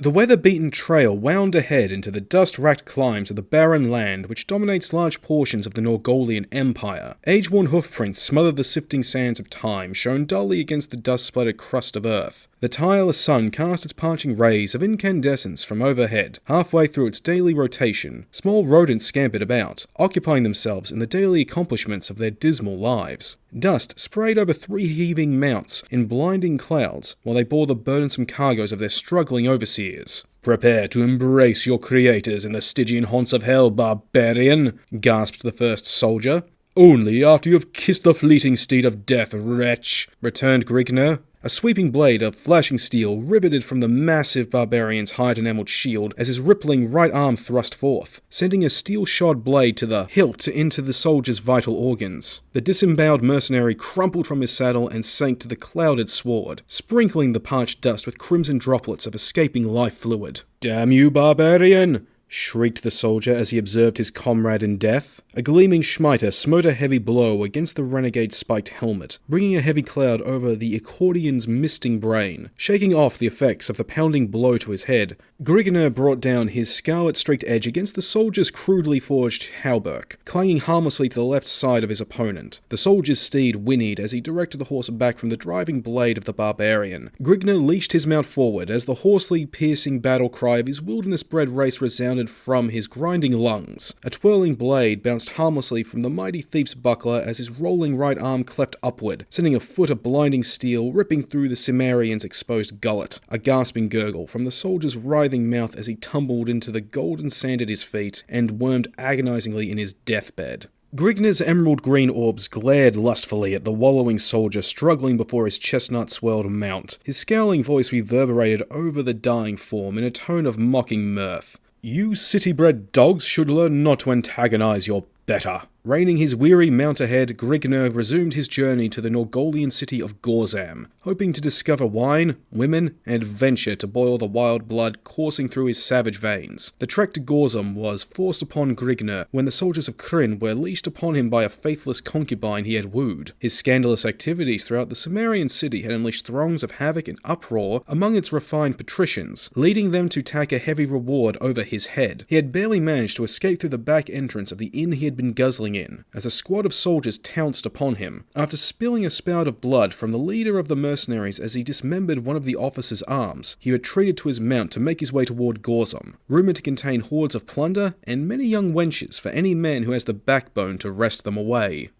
The weather-beaten trail wound ahead into the dust-racked climes of the barren land which dominates large portions of the Norgolian Empire. Age-worn hoofprints smothered the sifting sands of time, shone dully against the dust-splattered crust of Earth. The tireless sun cast its parching rays of incandescence from overhead. Halfway through its daily rotation, small rodents scampered about, occupying themselves in the daily accomplishments of their dismal lives. Dust sprayed over 3 heaving mounts in blinding clouds, while they bore the burdensome cargoes of their struggling overseers. "Prepare to embrace your creators in the Stygian haunts of hell, barbarian," gasped the first soldier. "Only after you have kissed the fleeting steed of death, wretch," returned Grignr. A sweeping blade of flashing steel riveted from the massive barbarian's hide-enameled shield as his rippling right arm thrust forth, sending a steel-shod blade to the hilt into the soldier's vital organs. The disemboweled mercenary crumpled from his saddle and sank to the clouded sward, sprinkling the parched dust with crimson droplets of escaping life fluid. "Damn you, barbarian!" shrieked the soldier as he observed his comrade in death. A gleaming smiter smote a heavy blow against the renegade's spiked helmet, bringing a heavy cloud over the accordion's misting brain. Shaking off the effects of the pounding blow to his head, Grignr brought down his scarlet-streaked edge against the soldier's crudely forged hauberk, clanging harmlessly to the left side of his opponent. The soldier's steed whinnied as he directed the horse back from the driving blade of the barbarian. Grignr leashed his mount forward as the hoarsely piercing battle cry of his wilderness-bred race resounded from his grinding lungs. A twirling blade bounced harmlessly from the mighty thief's buckler as his rolling right arm cleft upward, sending a foot of blinding steel ripping through the Cimmerian's exposed gullet. A gasping gurgle from the soldier's writhing mouth as he tumbled into the golden sand at his feet and wormed agonizingly in his deathbed. Grignr's emerald green orbs glared lustfully at the wallowing soldier struggling before his chestnut-swirled mount. His scowling voice reverberated over the dying form in a tone of mocking mirth. "You city-bred dogs should learn not to antagonize your better." Reining his weary mount ahead, Grignr resumed his journey to the Norgolian city of Gorzam, hoping to discover wine, women, and adventure to boil the wild blood coursing through his savage veins. The trek to Gorzam was forced upon Grignr when the soldiers of Kryn were leashed upon him by a faithless concubine he had wooed. His scandalous activities throughout the Cimmerian city had unleashed throngs of havoc and uproar among its refined patricians, leading them to tack a heavy reward over his head. He had barely managed to escape through the back entrance of the inn he had been guzzling in, as a squad of soldiers pounced upon him. After spilling a spout of blood from the leader of the mercenaries as he dismembered one of the officer's arms, he retreated to his mount to make his way toward Gorzam, rumoured to contain hoards of plunder and many young wenches for any man who has the backbone to wrest them away.